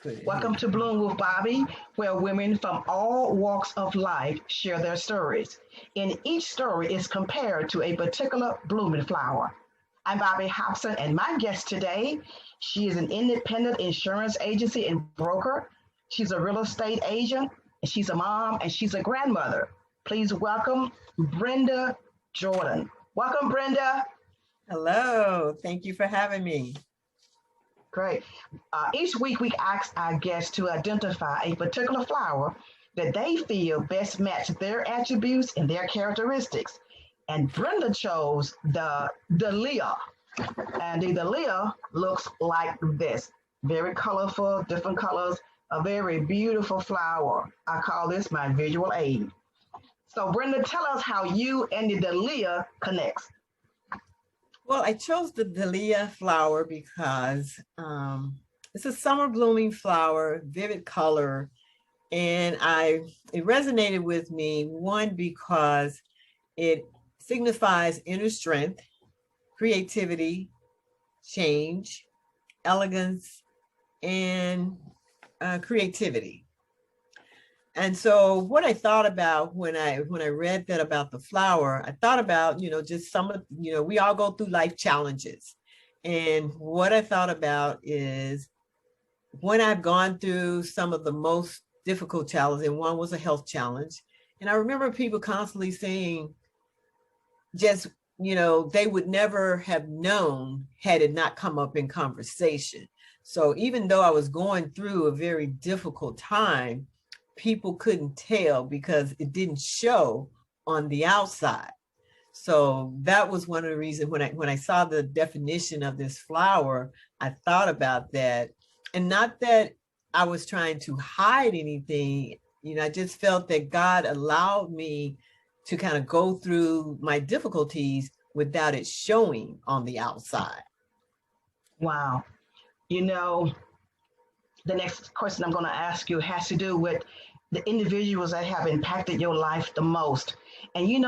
put it Welcome here. to Bloom with Bobby, where women from all walks of life share their stories. And each story is compared to a particular blooming flower. I'm Bobby Hobson, and my guest today, she is an independent insurance agency and broker. She's a real estate agent, and she's a mom, and she's a grandmother. Please welcome Brenda Jordan. Welcome, Brenda. Hello, thank you for having me. Great. Each week, we ask our guests to identify a particular flower that they feel best match their attributes and their characteristics. And Brenda chose the Dahlia. And the Dahlia looks like this, very colorful, different colors, a very beautiful flower. I call this my visual aid. So, Brenda, tell us how you and the Dahlia connects. Well, I chose the Dahlia flower because it's a summer blooming flower, vivid color, and it resonated with me, one, because it signifies inner strength, creativity, change, elegance, and creativity. And so what I thought about when I read that about the flower, I thought about, just some of, we all go through life challenges. And what I thought about is when I've gone through some of the most difficult challenges, and one was a health challenge. And I remember people constantly saying, just, they would never have known had it not come up in conversation. So even though I was going through a very difficult time, people couldn't tell because it didn't show on the outside. So that was one of the reasons when I saw the definition of this flower, I thought about that. And not that I was trying to hide anything, I just felt that God allowed me to kind of go through my difficulties without it showing on the outside. Wow. You know, the next question I'm going to ask you has to do with the individuals that have impacted your life the most. And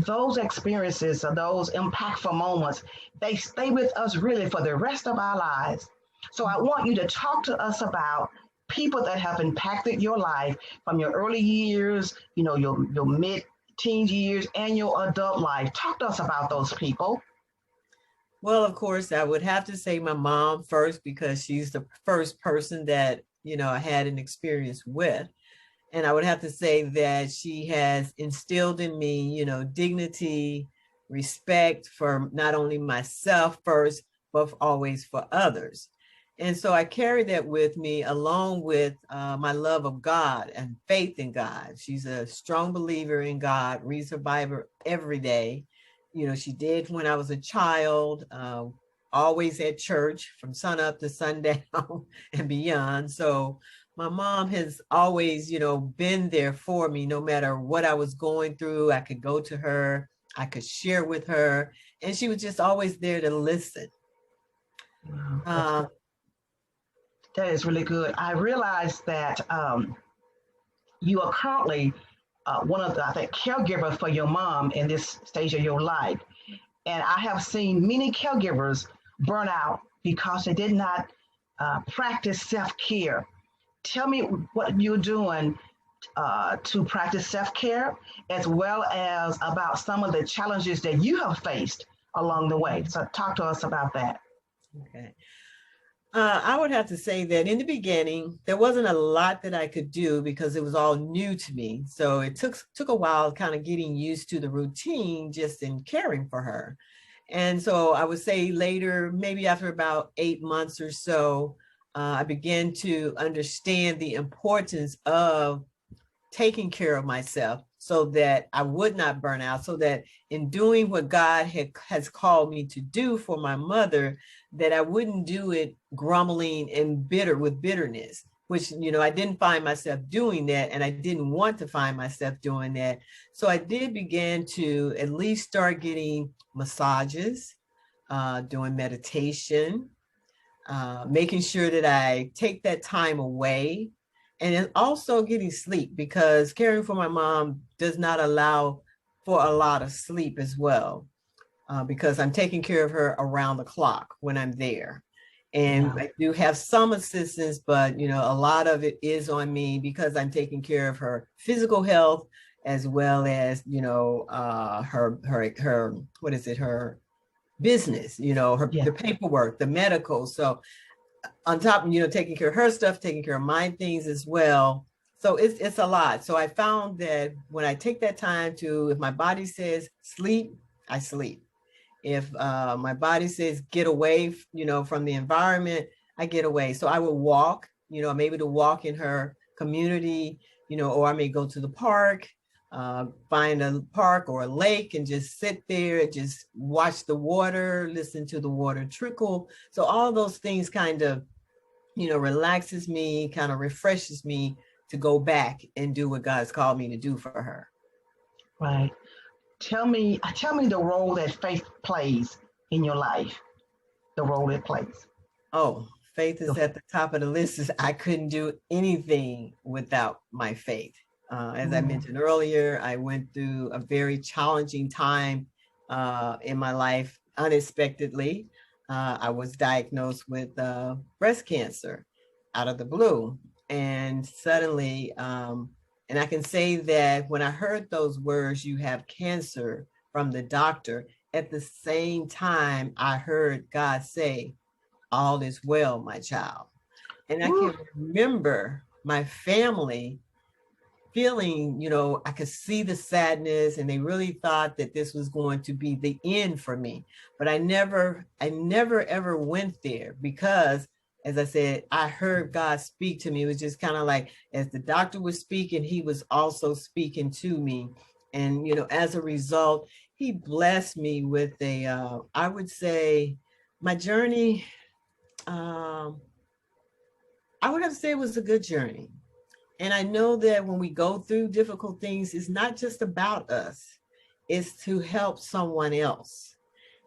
those experiences or those impactful moments, they stay with us really for the rest of our lives. So I want you to talk to us about people that have impacted your life from your early years, your mid-teen years and your adult life. Talk to us about those people. Well, of course, I would have to say my mom first because she's the first person that, I had an experience with. And I would have to say that she has instilled in me, dignity, respect for not only myself first, but always for others. And so I carry that with me along with my love of God and faith in God. She's a strong believer in God, reads her Bible every day. She did when I was a child, always at church from sun up to sundown and beyond. So my mom has always, been there for me, no matter what I was going through. I could go to her, I could share with her, and she was just always there to listen. Wow, that is really good. I realize that you are currently one of the, I think, caregiver for your mom in this stage of your life. And I have seen many caregivers burn out because they did not practice self-care. Tell me what you're doing to practice self-care, as well as about some of the challenges that you have faced along the way. So talk to us about that. Okay. I would have to say that in the beginning, there wasn't a lot that I could do because it was all new to me. So it took a while kind of getting used to the routine just in caring for her. And so I would say later, maybe after about 8 months or so, I began to understand the importance of taking care of myself so that I would not burn out, so that in doing what God has called me to do for my mother, that I wouldn't do it grumbling and with bitterness, which, I didn't find myself doing that. And I didn't want to find myself doing that. So I did begin to at least start getting massages, doing meditation, making sure that I take that time away, and then also getting sleep, because caring for my mom does not allow for a lot of sleep as well, because I'm taking care of her around the clock when I'm there. And Yeah. I do have some assistance, but a lot of it is on me because I'm taking care of her physical health as well as her what is it, her business, her Yeah. the paperwork, the medical. So on top of taking care of her stuff, taking care of my things as well. So it's a lot. So I found that when I take that time to, if my body says sleep, I sleep. If my body says get away, from the environment, I get away. So I will walk, maybe to walk in her community, or I may go to the park, find a park or a lake and just sit there and just watch the water, listen to the water trickle. So all those things kind of, relaxes me, kind of refreshes me to go back and do what God's called me to do for her. Right. Tell me the role that faith plays in your life. The role it plays. Oh, faith is at the top of the list. I couldn't do anything without my faith. As I Mm, mentioned earlier, I went through a very challenging time in my life unexpectedly. I was diagnosed with breast cancer out of the blue. And suddenly, and I can say that when I heard those words, you have cancer from the doctor, at the same time, I heard God say, all is well, my child. And I woo, can remember my family feeling, I could see the sadness and they really thought that this was going to be the end for me. But I never ever went there because, as I said, I heard God speak to me. It was just kind of like as the doctor was speaking, he was also speaking to me. And, as a result, he blessed me with I would say my journey, um, I would have to say it was a good journey. And I know that when we go through difficult things, it's not just about us, it's to help someone else.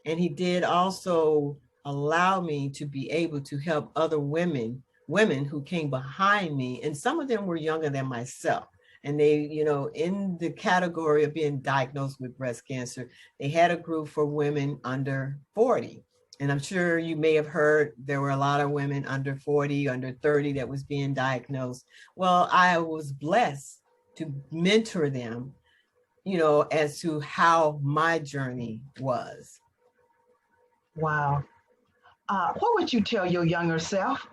And he did also allow me to be able to help other women who came behind me. And some of them were younger than myself. And they, in the category of being diagnosed with breast cancer, they had a group for women under 40. And I'm sure you may have heard there were a lot of women under 40, under 30 that was being diagnosed. Well, I was blessed to mentor them, as to how my journey was. wow. What would you tell your younger self?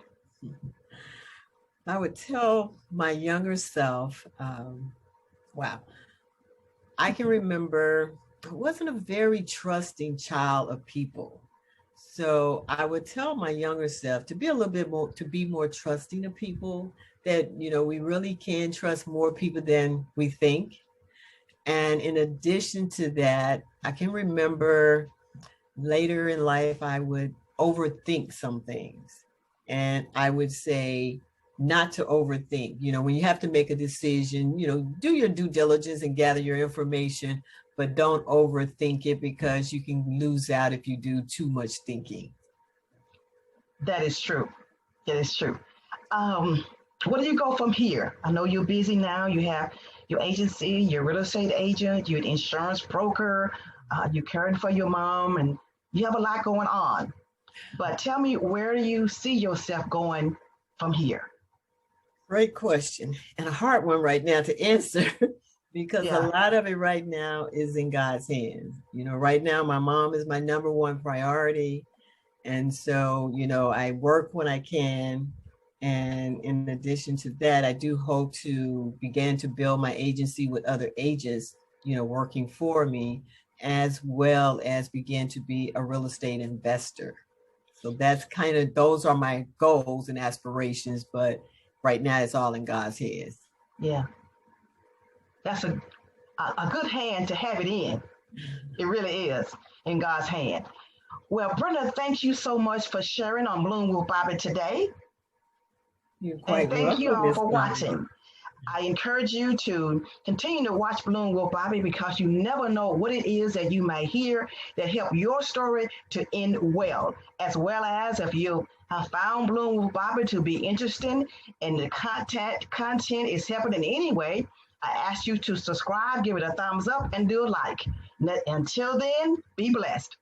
I would tell my younger self, wow, I can remember I wasn't a very trusting child of people. So I would tell my younger self to be a little bit more, to be more trusting of people, that, we really can trust more people than we think. And in addition to that, I can remember later in life, I would overthink some things. And I would say not to overthink. When you have to make a decision, do your due diligence and gather your information, but don't overthink it because you can lose out if you do too much thinking. That is true. That is true. Um, where do you go from here? I know you're busy now. You have your agency, your real estate agent, you're an insurance broker, you're caring for your mom, and you have a lot going on. But tell me, where do you see yourself going from here? Great question, and a hard one right now to answer because a Yeah, lot of it right now is in God's hands. Right now, my mom is my number one priority. And so, I work when I can. And in addition to that, I do hope to begin to build my agency with other agents, working for me, as well as begin to be a real estate investor. So that's kind of, those are my goals and aspirations. But right now, it's all in God's hands. yeah. That's a good hand to have it in. It really is in God's hand. Well, Brenda, thank you so much for sharing on Bloom with Bobby today. You're And quite thank you welcome, all Miss for Donna. watching. I encourage you to continue to watch Bloom with Bobby because you never know what it is that you may hear that help your story to end well as if you have found Bloom with Bobby to be interesting and the content is helping in any way. I ask you to subscribe, give it a thumbs up, and do a like. Until then, be blessed.